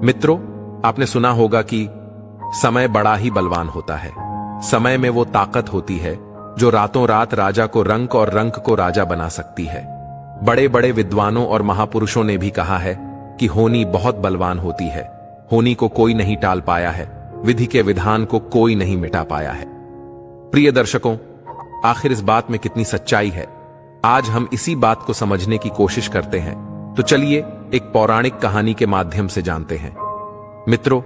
मित्रों, आपने सुना होगा कि समय बड़ा ही बलवान होता है। समय में वो ताकत होती है जो रातों रात राजा को रंक और रंक को राजा बना सकती है। बड़े बड़े विद्वानों और महापुरुषों ने भी कहा है कि होनी बहुत बलवान होती है। होनी को कोई नहीं टाल पाया है, विधि के विधान को कोई नहीं मिटा पाया है। प्रिय दर्शकों, आखिर इस बात में कितनी सच्चाई है, आज हम इसी बात को समझने की कोशिश करते हैं। तो चलिए एक पौराणिक कहानी के माध्यम से जानते हैं। मित्रों,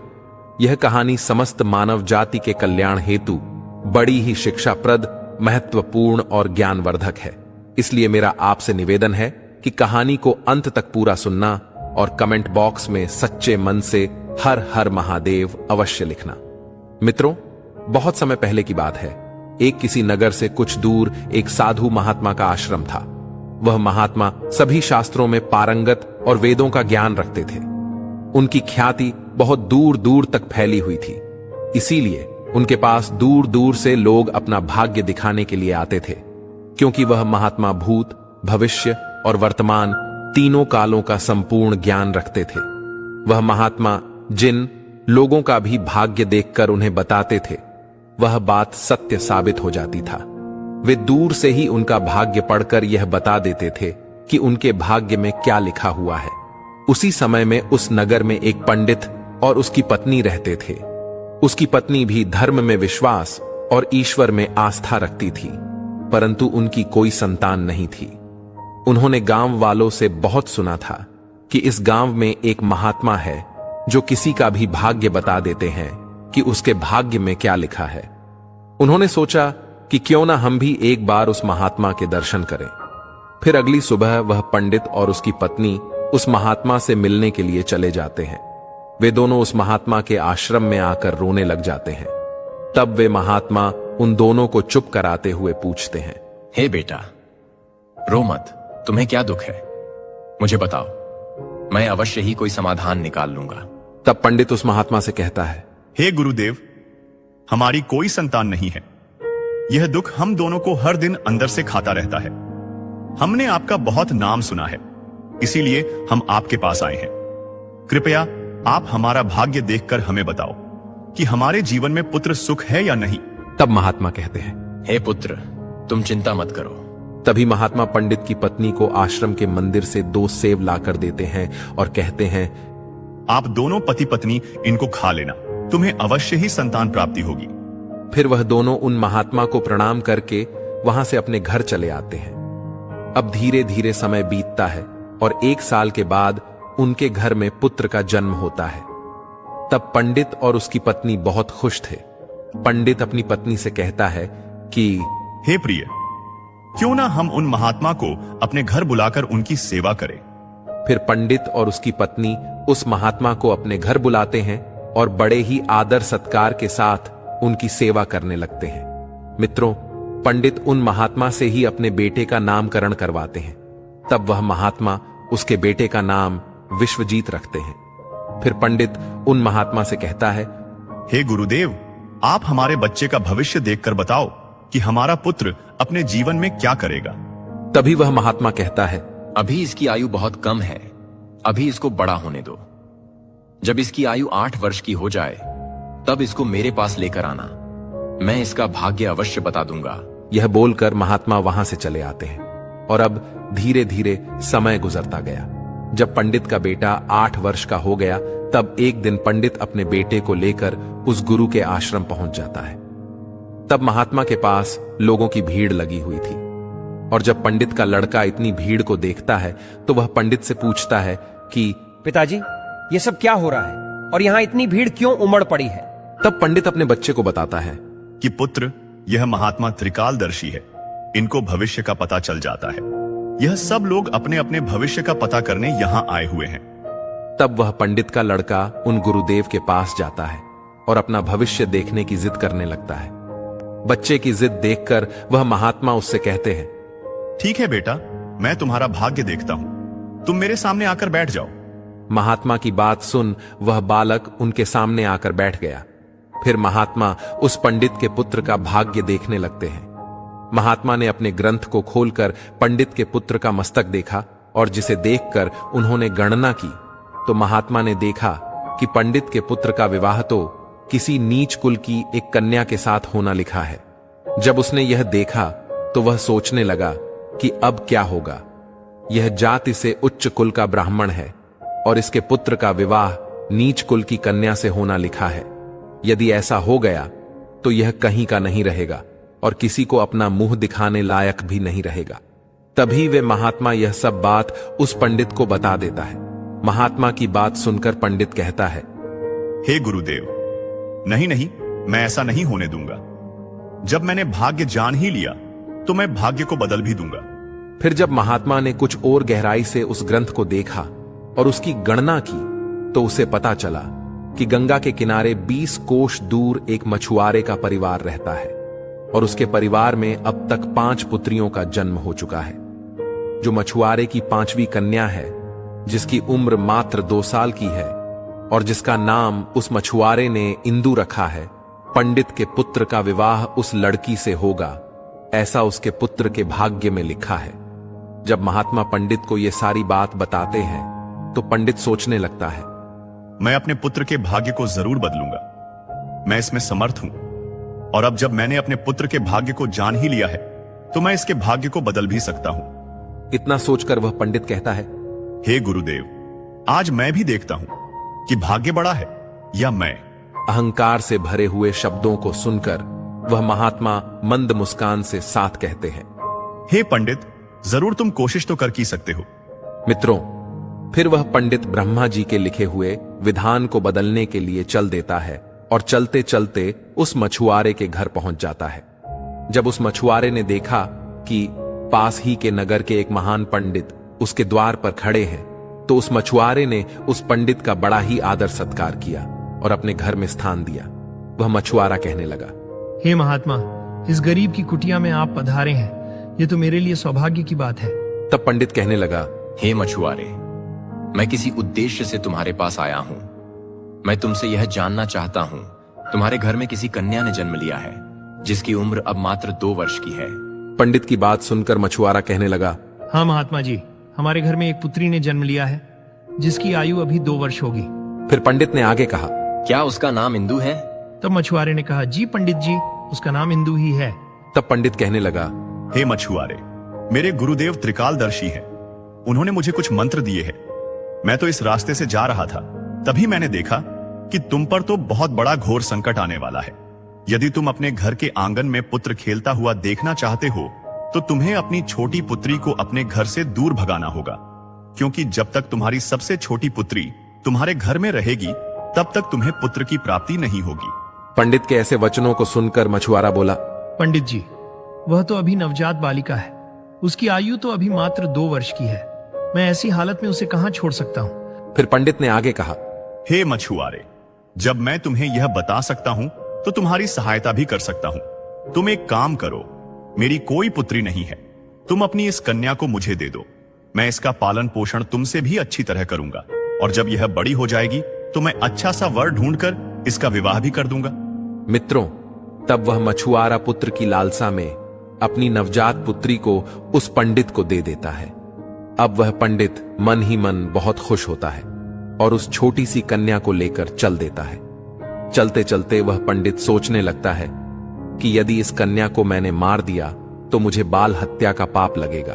यह कहानी समस्त मानव जाति के कल्याण हेतु बड़ी ही शिक्षाप्रद, महत्वपूर्ण और ज्ञानवर्धक है। इसलिए मेरा आपसे निवेदन है कि कहानी को अंत तक पूरा सुनना और कमेंट बॉक्स में सच्चे मन से हर हर महादेव अवश्य लिखना। मित्रों, बहुत समय पहले की बात है। एक किसी नगर से कुछ दूर एक साधु महात्मा का आश्रम था। वह महात्मा सभी शास्त्रों में पारंगत और वेदों का ज्ञान रखते थे। उनकी ख्याति बहुत दूर दूर तक फैली हुई थी। इसीलिए उनके पास दूर दूर से लोग अपना भाग्य दिखाने के लिए आते थे, क्योंकि वह महात्मा भूत, भविष्य और वर्तमान तीनों कालों का संपूर्ण ज्ञान रखते थे। वह महात्मा जिन लोगों का भी भाग्य देखकर उन्हें बताते थे, वह बात सत्य साबित हो जाती था। वे दूर से ही उनका भाग्य पढ़कर यह बता देते थे कि उनके भाग्य में क्या लिखा हुआ है। उसी समय में उस नगर में एक पंडित और उसकी पत्नी रहते थे। उसकी पत्नी भी धर्म में विश्वास और ईश्वर में आस्था रखती थी, परंतु उनकी कोई संतान नहीं थी। उन्होंने गांव वालों से बहुत सुना था कि इस गांव में एक महात्मा है जो किसी का भी भाग्य बता देते हैं कि उसके भाग्य में क्या लिखा है। उन्होंने सोचा कि क्यों ना हम भी एक बार उस महात्मा के दर्शन करें। फिर अगली सुबह वह पंडित और उसकी पत्नी उस महात्मा से मिलने के लिए चले जाते हैं। वे दोनों उस महात्मा के आश्रम में आकर रोने लग जाते हैं। तब वे महात्मा उन दोनों को चुप कराते हुए पूछते हैं, हे बेटा, रो मत, तुम्हें क्या दुख है? मुझे बताओ, मैं अवश्य ही कोई समाधान निकाल लूंगा। तब पंडित उस महात्मा से कहता है, हे गुरुदेव, हमारी कोई संतान नहीं है। यह दुख हम दोनों को हर दिन अंदर से खाता रहता है। हमने आपका बहुत नाम सुना है, इसीलिए हम आपके पास आए हैं। कृपया आप हमारा भाग्य देखकर हमें बताओ कि हमारे जीवन में पुत्र सुख है या नहीं। तब महात्मा कहते हैं, हे पुत्र, तुम चिंता मत करो। तभी महात्मा पंडित की पत्नी को आश्रम के मंदिर से 2 सेब लाकर देते हैं और कहते हैं, आप दोनों पति पत्नी इनको खा लेना, तुम्हें अवश्य ही संतान प्राप्ति होगी। फिर वह दोनों उन महात्मा को प्रणाम करके वहां से अपने घर चले आते हैं। अब धीरे धीरे समय बीतता है और 1 साल के बाद उनके घर में पुत्र का जन्म होता है। तब पंडित और उसकी पत्नी बहुत खुश थे। पंडित अपनी पत्नी से कहता है कि हे प्रिय, क्यों ना हम उन महात्मा को अपने घर बुलाकर उनकी सेवा करें। फिर पंडित और उसकी पत्नी उस महात्मा को अपने घर बुलाते हैं और बड़े ही आदर सत्कार के साथ उनकी सेवा करने लगते हैं। मित्रों, पंडित उन महात्मा से ही अपने बेटे का नामकरण करवाते हैं। तब वह महात्मा उसके बेटे का नाम विश्वजीत रखते हैं। फिर पंडित उन महात्मा से कहता है, हे गुरुदेव, आप हमारे बच्चे का भविष्य देखकर बताओ कि हमारा पुत्र अपने जीवन में क्या करेगा। तभी वह महात्मा कहता है, अभी इसकी आयु बहुत कम है, अभी इसको बड़ा होने दो। जब इसकी आयु 8 वर्ष की हो जाए, तब इसको मेरे पास लेकर आना, मैं इसका भाग्य अवश्य बता दूंगा। यह बोलकर महात्मा वहां से चले आते हैं और अब धीरे धीरे समय गुजरता गया। जब पंडित का बेटा 8 वर्ष का हो गया, तब एक दिन पंडित अपने बेटे को लेकर उस गुरु के आश्रम पहुंच जाता है। तब महात्मा के पास लोगों की भीड़ लगी हुई थी और जब पंडित का लड़का इतनी भीड़ को देखता है तो वह पंडित से पूछता है कि पिताजी, ये सब क्या हो रहा है और यहाँ इतनी भीड़ क्यों उमड़ पड़ी है? तब पंडित अपने बच्चे को बताता है कि पुत्र, यह महात्मा त्रिकालदर्शी है, इनको भविष्य का पता चल जाता है। यह सब लोग अपने अपने भविष्य का पता करने यहाँ आए हुए हैं। तब वह पंडित का लड़का उन गुरुदेव के पास जाता है और अपना भविष्य देखने की जिद करने लगता है। बच्चे की जिद देखकर वह महात्मा उससे कहते हैं, ठीक है बेटा, मैं तुम्हारा भाग्य देखता हूं, तुम मेरे सामने आकर बैठ जाओ। महात्मा की बात सुन वह बालक उनके सामने आकर बैठ गया। फिर महात्मा उस पंडित के पुत्र का भाग्य देखने लगते हैं। महात्मा ने अपने ग्रंथ को खोलकर पंडित के पुत्र का मस्तक देखा और जिसे देखकर उन्होंने गणना की तो महात्मा ने देखा कि पंडित के पुत्र का विवाह तो किसी नीच कुल की एक कन्या के साथ होना लिखा है। जब उसने यह देखा तो वह सोचने लगा कि अब क्या होगा। यह जाति से उच्च कुल का ब्राह्मण है और इसके पुत्र का विवाह नीच कुल की कन्या से होना लिखा है। यदि ऐसा हो गया तो यह कहीं का नहीं रहेगा और किसी को अपना मुंह दिखाने लायक भी नहीं रहेगा। तभी वे महात्मा यह सब बात उस पंडित को बता देता है। महात्मा की बात सुनकर पंडित कहता है, हे गुरुदेव, नहीं नहीं, मैं ऐसा नहीं होने दूंगा। जब मैंने भाग्य जान ही लिया तो मैं भाग्य को बदल भी दूंगा। फिर जब महात्मा ने कुछ और गहराई से उस ग्रंथ को देखा और उसकी गणना की तो उसे पता चला कि गंगा के किनारे 20 कोस दूर एक मछुआरे का परिवार रहता है और उसके परिवार में अब तक 5 पुत्रियों का जन्म हो चुका है। जो मछुआरे की 5वीं कन्या है, जिसकी उम्र मात्र 2 साल की है और जिसका नाम उस मछुआरे ने इंदु रखा है, पंडित के पुत्र का विवाह उस लड़की से होगा, ऐसा उसके पुत्र के भाग्य में लिखा है। जब महात्मा पंडित को यह सारी बात बताते हैं तो पंडित सोचने लगता है, मैं अपने पुत्र के भाग्य को जरूर बदलूंगा। मैं इसमें समर्थ हूं और अब जब मैंने अपने पुत्र के भाग्य को जान ही लिया है तो मैं इसके भाग्य को बदल भी सकता हूं। इतना सोचकर वह पंडित कहता है, हे गुरुदेव, आज मैं भी देखता हूं कि भाग्य बड़ा है या मैं। अहंकार से भरे हुए शब्दों को सुनकर वह महात्मा मंद मुस्कान से साथ कहते हैं, हे पंडित, जरूर तुम कोशिश तो कर ही सकते हो। मित्रों, फिर वह पंडित ब्रह्मा जी के लिखे हुए विधान को बदलने के लिए चल देता है और चलते चलते उस मछुआरे के घर पहुंच जाता है। जब उस मछुआरे ने देखा कि पास ही के नगर के एक महान पंडित उसके द्वार पर खड़े हैं, तो उस मछुआरे ने उस पंडित का बड़ा ही आदर सत्कार किया और अपने घर में स्थान दिया। वह मछुआरा कहने लगा, हे महात्मा, इस गरीब की कुटिया में आप पधारे हैं, ये तो मेरे लिए सौभाग्य की बात है। तब पंडित कहने लगा, हे मछुआरे, मैं किसी उद्देश्य से तुम्हारे पास आया हूं। मैं तुमसे यह जानना चाहता हूं, तुम्हारे घर में किसी कन्या ने जन्म लिया है जिसकी उम्र अब मात्र 2 वर्ष की है। पंडित की बात सुनकर मछुआरा कहने लगा, हाँ महात्मा जी, हमारे घर में एक पुत्री ने जन्म लिया है जिसकी आयु अभी 2 वर्ष होगी। फिर पंडित ने आगे कहा, क्या उसका नाम इंदु है? तब मछुआरे ने कहा, जी पंडित जी, उसका नाम इंदु ही है। तब पंडित कहने लगा, हे मछुआरे, मेरे गुरुदेव त्रिकालदर्शी हैं। उन्होंने मुझे कुछ मंत्र दिए हैं। मैं तो इस रास्ते से जा रहा था, तभी मैंने देखा कि तुम पर तो बहुत बड़ा घोर संकट आने वाला है। यदि तुम अपने घर के आंगन में पुत्र खेलता हुआ देखना चाहते हो तो तुम्हें अपनी छोटी पुत्री को अपने घर से दूर भगाना होगा, क्योंकि जब तक तुम्हारी सबसे छोटी पुत्री तुम्हारे घर में रहेगी तब तक तुम्हें पुत्र की प्राप्ति नहीं होगी। पंडित के ऐसे वचनों को सुनकर मछुआरा बोला, पंडित जी, वह तो अभी नवजात बालिका है, उसकी आयु तो अभी मात्र 2 वर्ष की है। मैं ऐसी हालत में उसे कहां छोड़ सकता हूं? फिर पंडित ने आगे कहा, हे मछुआरे, जब मैं तुम्हें यह बता सकता हूं तो तुम्हारी सहायता भी कर सकता हूं। तुम एक काम करो, मेरी कोई पुत्री नहीं है, तुम अपनी इस कन्या को मुझे दे दो। मैं इसका पालन पोषण तुमसे भी अच्छी तरह करूंगा और जब यह बड़ी हो जाएगी तो मैं अच्छा सा वर ढूंढकर इसका विवाह भी कर दूंगा। मित्रों, तब वह मछुआरा पुत्र की लालसा में अपनी नवजात पुत्री को उस पंडित को दे देता है। अब वह पंडित मन ही मन बहुत खुश होता है और उस छोटी सी कन्या को लेकर चल देता है। चलते चलते वह पंडित सोचने लगता है कि यदि इस कन्या को मैंने मार दिया तो मुझे बाल हत्या का पाप लगेगा।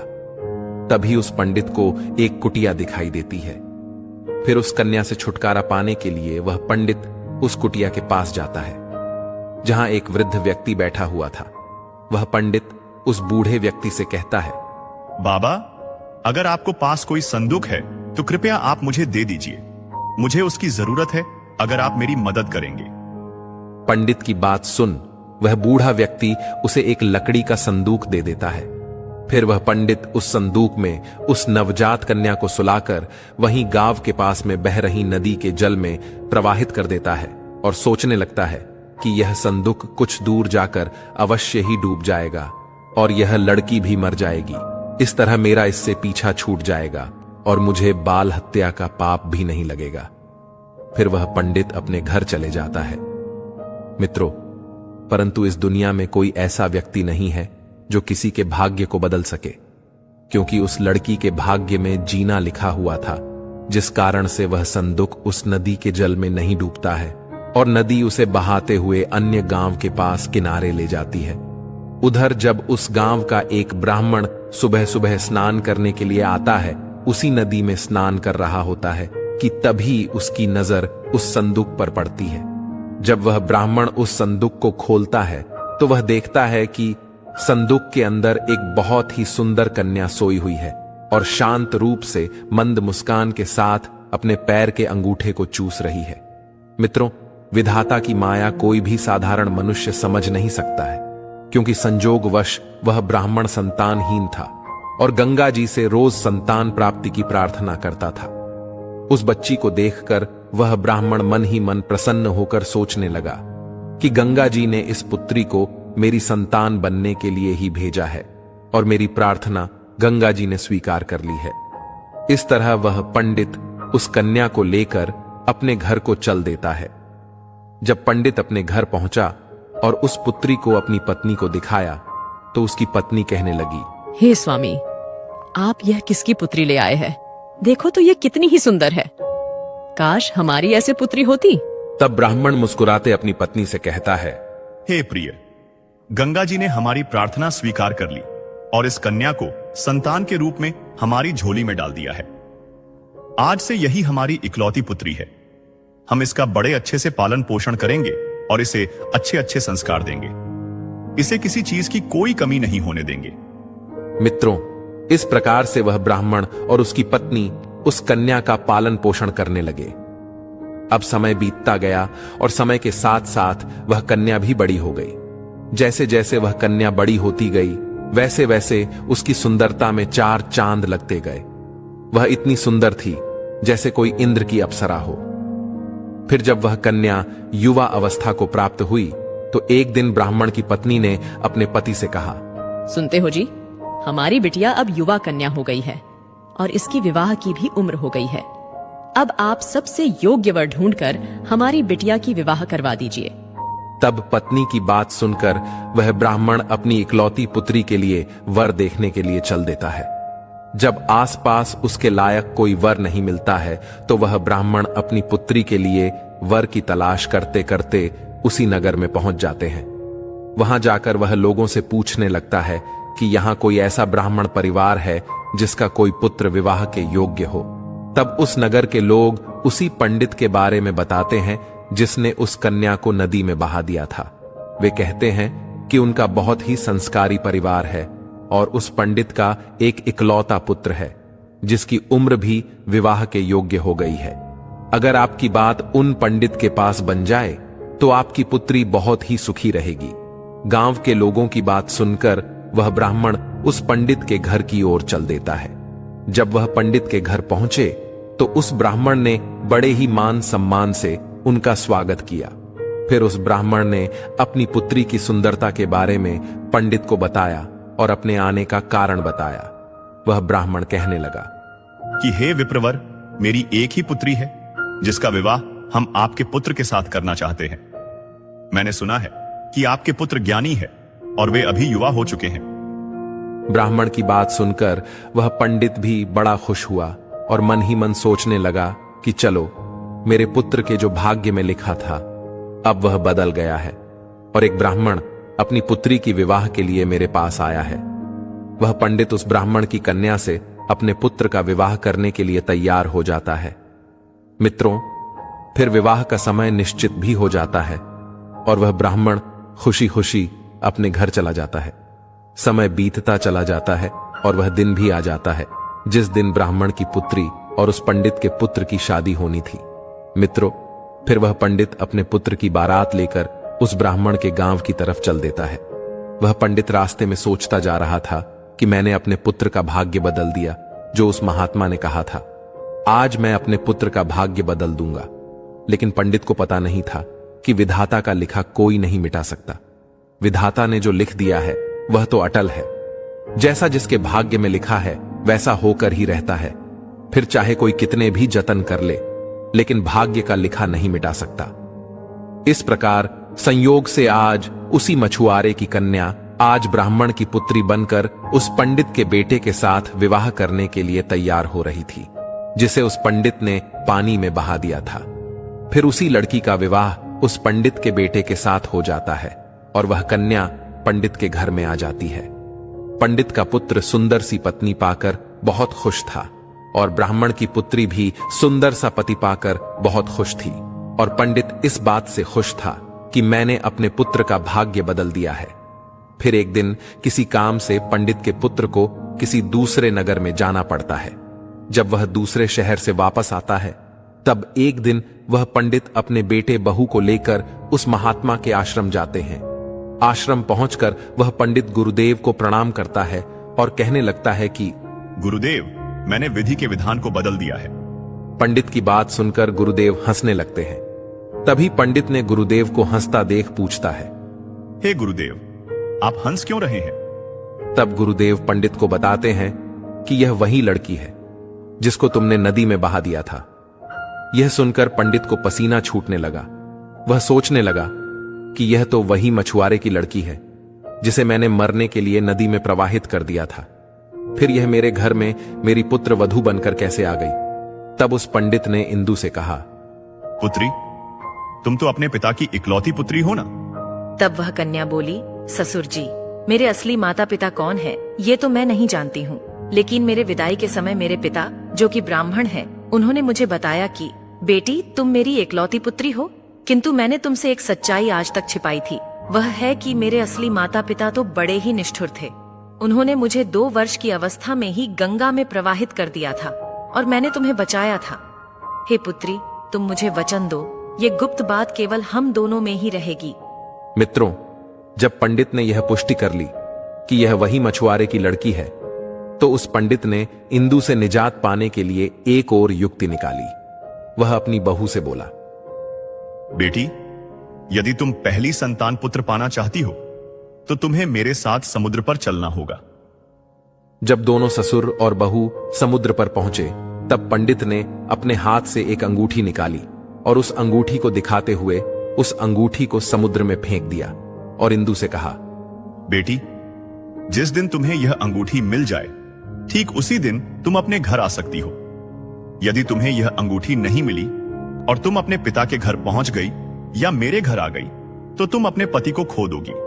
तभी उस पंडित को एक कुटिया दिखाई देती है। फिर उस कन्या से छुटकारा पाने के लिए वह पंडित उस कुटिया के पास जाता है जहां एक वृद्ध व्यक्ति बैठा हुआ था। वह पंडित उस बूढ़े व्यक्ति से कहता है, बाबा, अगर आपको पास कोई संदूक है तो कृपया आप मुझे दे दीजिए। मुझे उसकी जरूरत है अगर आप मेरी मदद करेंगे। पंडित की बात सुन वह बूढ़ा व्यक्ति उसे एक लकड़ी का संदूक दे देता है। फिर वह पंडित उस संदूक में उस नवजात कन्या को सुलाकर वहीं गांव के पास में बह रही नदी के जल में प्रवाहित कर देता है और सोचने लगता है कि यह संदूक कुछ दूर जाकर अवश्य ही डूब जाएगा और यह लड़की भी मर जाएगी। इस तरह मेरा इससे पीछा छूट जाएगा और मुझे बाल हत्या का पाप भी नहीं लगेगा। फिर वह पंडित अपने घर चले जाता है। मित्रों, परंतु इस दुनिया में कोई ऐसा व्यक्ति नहीं है जो किसी के भाग्य को बदल सके, क्योंकि उस लड़की के भाग्य में जीना लिखा हुआ था जिस कारण से वह संदूक उस नदी के जल में नहीं डूबता है और नदी उसे बहाते हुए अन्य गांव के पास किनारे ले जाती है। उधर जब उस गांव का एक ब्राह्मण सुबह सुबह स्नान करने के लिए आता है, उसी नदी में स्नान कर रहा होता है कि तभी उसकी नजर उस संदूक पर पड़ती है। जब वह ब्राह्मण उस संदूक को खोलता है तो वह देखता है कि संदूक के अंदर एक बहुत ही सुंदर कन्या सोई हुई है और शांत रूप से मंद मुस्कान के साथ अपने पैर के अंगूठे को चूस रही है। मित्रों, विधाता की माया कोई भी साधारण मनुष्य समझ नहीं सकता है, क्योंकि संजोगवश वह ब्राह्मण संतानहीन था और गंगा जी से रोज संतान प्राप्ति की प्रार्थना करता था। उस बच्ची को देखकर वह ब्राह्मण मन ही मन प्रसन्न होकर सोचने लगा कि गंगा जी ने इस पुत्री को मेरी संतान बनने के लिए ही भेजा है और मेरी प्रार्थना गंगा जी ने स्वीकार कर ली है। इस तरह वह पंडित उस कन्या को लेकर अपने घर को चल देता है। जब पंडित अपने घर पहुंचा और उस पुत्री को अपनी पत्नी को दिखाया तो उसकी पत्नी कहने लगी, हे स्वामी, आप यह किसकी पुत्री ले आए हैं? देखो तो यह कितनी ही सुंदर है। काश हमारी ऐसे पुत्री होती। तब ब्राह्मण मुस्कुराते अपनी पत्नी से कहता है, हे प्रिय, गंगा जी ने हमारी प्रार्थना स्वीकार कर ली और इस कन्या को संतान के रूप में हमारी झोली में डाल दिया है। आज से यही हमारी इकलौती पुत्री है। हम इसका बड़े अच्छे से पालन पोषण करेंगे और इसे अच्छे अच्छे संस्कार देंगे। इसे किसी चीज की कोई कमी नहीं होने देंगे। मित्रों, इस प्रकार से वह ब्राह्मण और उसकी पत्नी उस कन्या का पालन पोषण करने लगे। अब समय बीतता गया और समय के साथ साथ वह कन्या भी बड़ी हो गई। जैसे जैसे वह कन्या बड़ी होती गई, वैसे वैसे उसकी सुंदरता में चार चांद लगते गए। वह इतनी सुंदर थी जैसे कोई इंद्र की अप्सरा हो। फिर जब वह कन्या युवा अवस्था को प्राप्त हुई तो एक दिन ब्राह्मण की पत्नी ने अपने पति से कहा, सुनते हो जी, हमारी बिटिया अब युवा कन्या हो गई है और इसकी विवाह की भी उम्र हो गई है। अब आप सबसे योग्य वर ढूंढकर हमारी बिटिया की विवाह करवा दीजिए। तब पत्नी की बात सुनकर वह ब्राह्मण अपनी इकलौती पुत्री के लिए वर देखने के लिए चल देता है। जब आसपास उसके लायक कोई वर नहीं मिलता है तो वह ब्राह्मण अपनी पुत्री के लिए वर की तलाश करते करते उसी नगर में पहुंच जाते हैं। वहां जाकर वह लोगों से पूछने लगता है कि यहां कोई ऐसा ब्राह्मण परिवार है जिसका कोई पुत्र विवाह के योग्य हो। तब उस नगर के लोग उसी पंडित के बारे में बताते हैं जिसने उस कन्या को नदी में बहा दिया था। वे कहते हैं कि उनका बहुत ही संस्कारी परिवार है और उस पंडित का एक इकलौता पुत्र है जिसकी उम्र भी विवाह के योग्य हो गई है। अगर आपकी बात उन पंडित के पास बन जाए तो आपकी पुत्री बहुत ही सुखी रहेगी। गांव के लोगों की बात सुनकर वह ब्राह्मण उस पंडित के घर की ओर चल देता है। जब वह पंडित के घर पहुंचे तो उस ब्राह्मण ने बड़े ही मान सम्मान से उनका स्वागत किया। फिर उस ब्राह्मण ने अपनी पुत्री की सुंदरता के बारे में पंडित को बताया और अपने आने का कारण बताया। वह ब्राह्मण कहने लगा कि हे विप्रवर, मेरी एक ही पुत्री है जिसका विवाह हम आपके पुत्र के साथ करना चाहते हैं। मैंने सुना है कि आपके पुत्र ज्ञानी है और वे अभी युवा हो चुके हैं। ब्राह्मण की बात सुनकर वह पंडित भी बड़ा खुश हुआ और मन ही मन सोचने लगा कि चलो, मेरे पुत्र के जो भाग्य में लिखा था अब वह बदल गया है और एक ब्राह्मण अपनी पुत्री की विवाह के लिए मेरे पास आया है। वह पंडित उस ब्राह्मण की कन्या से अपने पुत्र का विवाह करने के लिए तैयार हो जाता है। मित्रों, फिर विवाह का समय निश्चित भी हो जाता है और वह ब्राह्मण खुशी खुशी अपने घर चला जाता है। समय बीतता चला जाता है और वह दिन भी आ जाता है जिस दिन ब्राह्मण की पुत्री और उस पंडित के पुत्र की शादी होनी थी। मित्रों, फिर वह पंडित अपने पुत्र की बारात लेकर उस ब्राह्मण के गांव की तरफ चल देता है। वह पंडित रास्ते में सोचता जा रहा था कि मैंने अपने पुत्र का भाग्य बदल दिया जो उस महात्मा ने कहा था। आज मैं अपने पुत्र का भाग्य बदल दूंगा। लेकिन पंडित को पता नहीं था कि विधाता का लिखा कोई नहीं मिटा सकता। विधाता ने जो लिख दिया है वह तो अटल है। जैसा जिसके भाग्य में लिखा है वैसा होकर ही रहता है। फिर चाहे कोई कितने भी जतन कर ले, लेकिन भाग्य का लिखा नहीं मिटा सकता। इस प्रकार संयोग से आज उसी मछुआरे की कन्या आज ब्राह्मण की पुत्री बनकर उस पंडित के बेटे के साथ विवाह करने के लिए तैयार हो रही थी। जिसे उस पंडित ने पानी में बहा दिया था। फिर उसी लड़की का विवाह उस पंडित के बेटे के साथ हो जाता है और वह कन्या पंडित के घर में आ जाती है। पंडित का पुत्र सुंदर सी पत्नी पाकर बहुत खुश था और ब्राह्मण की पुत्री भी सुंदर सा पति पाकर बहुत खुश थी। और पंडित इस बात से खुश था कि मैंने अपने पुत्र का भाग्य बदल दिया है। फिर एक दिन किसी काम से पंडित के पुत्र को किसी दूसरे नगर में जाना पड़ता है। जब वह दूसरे शहर से वापस आता है, तब एक दिन वह पंडित अपने बेटे बहू को लेकर उस महात्मा के आश्रम जाते हैं। आश्रम पहुंचकर वह पंडित गुरुदेव को प्रणाम करता है और कहने लगता है कि गुरुदेव, मैंने विधि के विधान को बदल दिया है। पंडित की बात सुनकर गुरुदेव हंसने लगते हैं। तभी पंडित ने गुरुदेव को हंसता देख पूछता है, हे गुरुदेव, आप हंस क्यों रहे हैं? तब गुरुदेव पंडित को बताते हैं कि यह वही लड़की है जिसको तुमने नदी में बहा दिया था। यह सुनकर पंडित को पसीना छूटने लगा। वह सोचने लगा कि यह तो वही मछुआरे की लड़की है जिसे मैंने मरने के लिए नदी में प्रवाहित कर दिया था। फिर यह मेरे घर में मेरी पुत्र वधू बनकर कैसे आ गई? तब उस पंडित ने इंदु से कहा, पुत्री, तुम तो अपने पिता की इकलौती पुत्री हो ना? तब वह कन्या बोली, ससुर जी, मेरे असली माता पिता कौन है ये तो मैं नहीं जानती हूँ, लेकिन मेरे विदाई के समय मेरे पिता, जो कि ब्राह्मण हैं, उन्होंने मुझे बताया कि बेटी, तुम मेरी एकलौती पुत्री हो, किंतु मैंने तुमसे एक सच्चाई आज तक छिपाई थी। वह है कि मेरे असली माता पिता तो बड़े ही निष्ठुर थे। उन्होंने मुझे 2 वर्ष की अवस्था में ही गंगा में प्रवाहित कर दिया था और मैंने तुम्हें बचाया था। हे पुत्री, तुम मुझे वचन दो, ये गुप्त बात केवल हम दोनों में ही रहेगी। मित्रों, जब पंडित ने यह पुष्टि कर ली कि यह वही मछुआरे की लड़की है, तो उस पंडित ने इंदु से निजात पाने के लिए एक और युक्ति निकाली। वह अपनी बहू से बोला, बेटी, यदि तुम पहली संतान पुत्र पाना चाहती हो तो तुम्हें मेरे साथ समुद्र पर चलना होगा। जब दोनों ससुर और बहू समुद्र पर पहुंचे, तब पंडित ने अपने हाथ से एक अंगूठी निकाली और उस अंगूठी को दिखाते हुए उस अंगूठी को समुद्र में फेंक दिया और इंदु से कहा, बेटी, जिस दिन तुम्हें यह अंगूठी मिल जाए, ठीक उसी दिन तुम अपने घर आ सकती हो। यदि तुम्हें यह अंगूठी नहीं मिली और तुम अपने पिता के घर पहुंच गई या मेरे घर आ गई, तो तुम अपने पति को खो दोगी।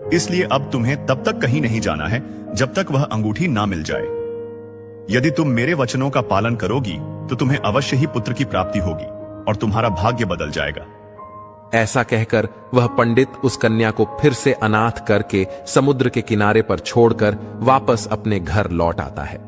इसलिए अब तुम्हें तब तक कहीं नहीं जाना है जब तक वह अंगूठी ना मिल जाए। यदि तुम मेरे वचनों का पालन करोगी तो तुम्हें अवश्य ही पुत्र की प्राप्ति होगी और तुम्हारा भाग्य बदल जाएगा। ऐसा कहकर वह पंडित उस कन्या को फिर से अनाथ करके समुद्र के किनारे पर छोड़कर वापस अपने घर लौट आता है।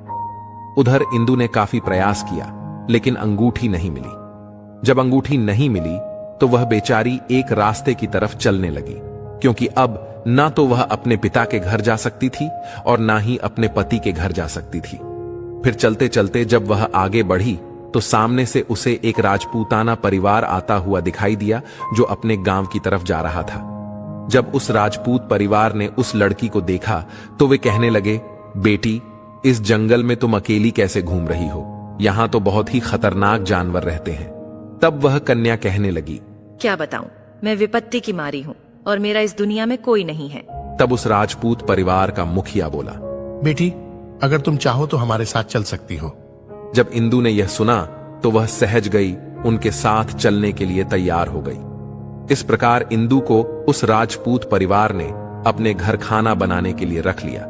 उधर इंदु ने काफी प्रयास किया, लेकिन अंगूठी नहीं मिली। जब अंगूठी नहीं मिली तो वह बेचारी एक रास्ते की तरफ चलने लगी, क्योंकि अब ना तो वह अपने पिता के घर जा सकती थी और ना ही अपने पति के घर जा सकती थी। फिर चलते चलते जब वह आगे बढ़ी तो सामने से उसे एक राजपूताना परिवार आता हुआ दिखाई दिया जो अपने गांव की तरफ जा रहा था। जब उस राजपूत परिवार ने उस लड़की को देखा तो वे कहने लगे, बेटी, इस जंगल में तुम अकेली कैसे घूम रही हो? यहां तो बहुत ही खतरनाक जानवर रहते हैं। तब वह कन्या कहने लगी, क्या बताऊं, मैं विपत्ति की मारी हूँ और मेरा इस दुनिया में कोई नहीं है। तब उस राजपूत परिवार का मुखिया बोला, बेटी, अगर तुम चाहो तो हमारे साथ चल सकती हो। जब इंदु ने यह सुना तो वह सहज गई, उनके साथ चलने के लिए तैयार हो गई। इस प्रकार इंदु को उस राजपूत परिवार ने अपने घर खाना बनाने के लिए रख लिया।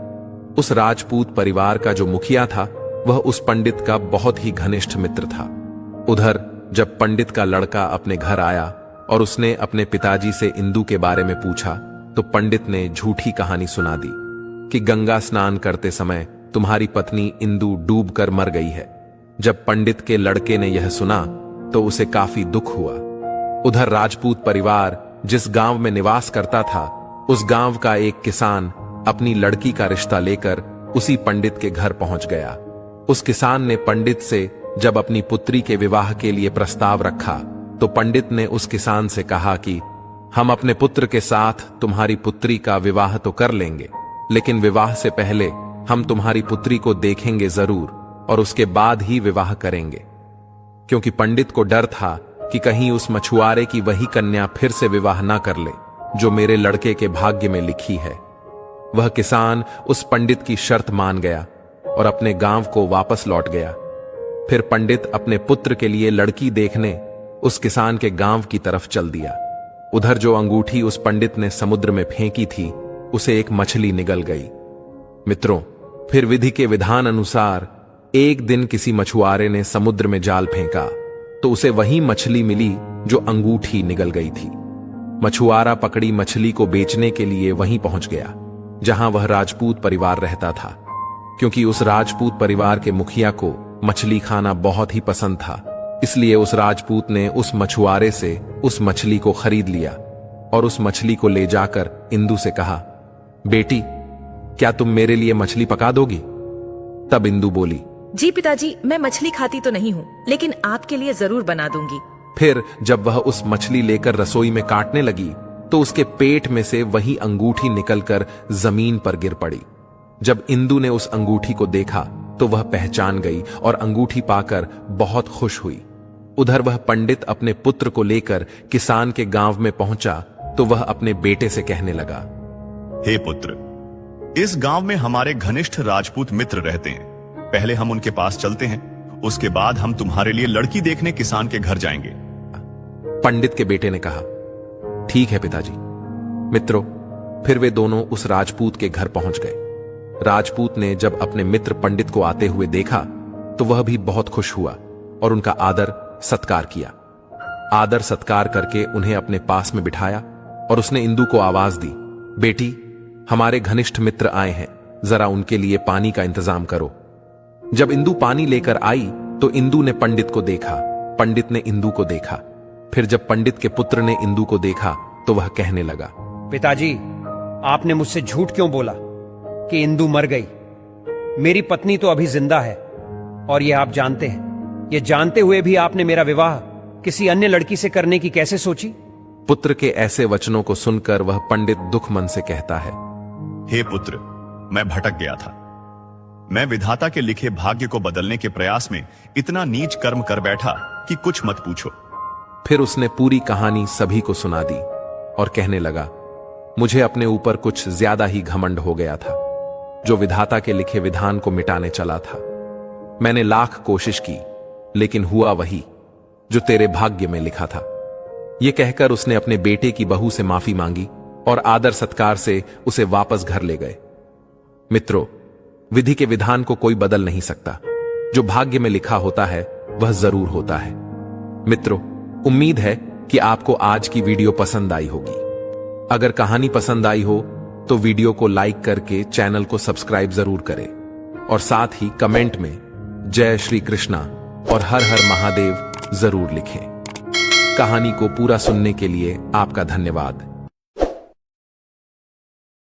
उस राजपूत परिवार का जो मुखिया था वह उस पंडित का बहुत ही घनिष्ठ मित्र था। उधर जब पंडित का लड़का अपने घर आया और उसने अपने पिताजी से इंदु के बारे में पूछा, तो पंडित ने झूठी कहानी सुना दी कि गंगा स्नान करते समय तुम्हारी पत्नी इंदु डूबकर मर गई है। जब पंडित के लड़के ने यह सुना तो उसे काफी दुख हुआ। उधर राजपूत परिवार जिस गांव में निवास करता था, उस गांव का एक किसान अपनी लड़की का रिश्ता लेकर उसी पंडित के घर पहुंच गया। उस किसान ने पंडित से जब अपनी पुत्री के विवाह के लिए प्रस्ताव रखा तो पंडित ने उस किसान से कहा कि हम अपने पुत्र के साथ तुम्हारी पुत्री का विवाह तो कर लेंगे, लेकिन विवाह से पहले हम तुम्हारी पुत्री को देखेंगे जरूर और उसके बाद ही विवाह करेंगे। क्योंकि पंडित को डर था कि कहीं उस मछुआरे की वही कन्या फिर से विवाह ना कर ले जो मेरे लड़के के भाग्य में लिखी है। वह किसान उस पंडित की शर्त मान गया और अपने गांव को वापस लौट गया। फिर पंडित अपने पुत्र के लिए लड़की देखने उस किसान के गांव की तरफ चल दिया। उधर जो अंगूठी उस पंडित ने समुद्र में फेंकी थी, उसे एक मछली निगल गई। मित्रों, फिर विधि के विधान अनुसार एक दिन किसी मछुआरे ने समुद्र में जाल फेंका तो उसे वही मछली मिली जो अंगूठी निगल गई थी। मछुआरा पकड़ी मछली को बेचने के लिए वहीं पहुंच गया जहां वह राजपूत परिवार रहता था, क्योंकि उस राजपूत परिवार के मुखिया को मछली खाना बहुत ही पसंद था। इसलिए उस राजपूत ने उस मछुआरे से उस मछली को खरीद लिया और उस मछली को ले जाकर इंदु से कहा, बेटी, क्या तुम मेरे लिए मछली पका दोगी? तब इंदु बोली, जी पिताजी, मैं मछली खाती तो नहीं हूँ, लेकिन आपके लिए जरूर बना दूंगी। फिर जब वह उस मछली लेकर रसोई में काटने लगी तो उसके पेट में से वही अंगूठी निकलकर जमीन पर गिर पड़ी। जब इंदु ने उस अंगूठी को देखा तो वह पहचान गई और अंगूठी पाकर बहुत खुश हुई। उधर वह पंडित अपने पुत्र को लेकर किसान के गांव में पहुंचा तो वह अपने बेटे से कहने लगा, हे पुत्र, इस गांव में हमारे घनिष्ठ राजपूत मित्र रहते हैं। पहले हम उनके पास चलते हैं, उसके बाद हम तुम्हारे लिए लड़की देखने किसान के घर जाएंगे। पंडित के बेटे ने कहा, ठीक है पिताजी। मित्रों, फिर वे दोनों उस राजपूत के घर पहुंच गए। राजपूत ने जब अपने मित्र पंडित को आते हुए देखा तो वह भी बहुत खुश हुआ और उनका आदर सत्कार किया। आदर सत्कार करके उन्हें अपने पास में बिठाया और उसने इंदु को आवाज दी, बेटी, हमारे घनिष्ठ मित्र आए हैं, जरा उनके लिए पानी का इंतजाम करो। जब इंदु पानी लेकर आई तो इंदु ने पंडित को देखा, पंडित ने इंदु को देखा। फिर जब पंडित के पुत्र ने इंदु को देखा तो वह कहने लगा, पिताजी, आपने मुझसे झूठ क्यों बोला कि इंदु मर गई? मेरी पत्नी तो अभी जिंदा है और यह आप जानते हैं। यह जानते हुए भी आपने मेरा विवाह किसी अन्य लड़की से करने की कैसे सोची? पुत्र के ऐसे वचनों को सुनकर वह पंडित दुख मन से कहता है, हे पुत्र, मैं भटक गया था। मैं विधाता के लिखे भाग्य को बदलने के प्रयास में इतना नीच कर्म कर बैठा कि कुछ मत पूछो। फिर उसने पूरी कहानी सभी को सुना दी और कहने लगा, मुझे अपने ऊपर कुछ ज्यादा ही घमंड हो गया था, जो विधाता के लिखे विधान को मिटाने चला था। मैंने लाख कोशिश की, लेकिन हुआ वही जो तेरे भाग्य में लिखा था। यह कहकर उसने अपने बेटे की बहू से माफी मांगी और आदर सत्कार से उसे वापस घर ले गए। मित्रों, विधि के विधान को कोई बदल नहीं सकता। जो भाग्य में लिखा होता है वह जरूर होता है। मित्रों, उम्मीद है कि आपको आज की वीडियो पसंद आई होगी। अगर कहानी पसंद आई हो तो वीडियो को लाइक करके चैनल को सब्सक्राइब जरूर करें और साथ ही कमेंट में जय श्री कृष्णा और हर हर महादेव जरूर लिखें। कहानी को पूरा सुनने के लिए आपका धन्यवाद।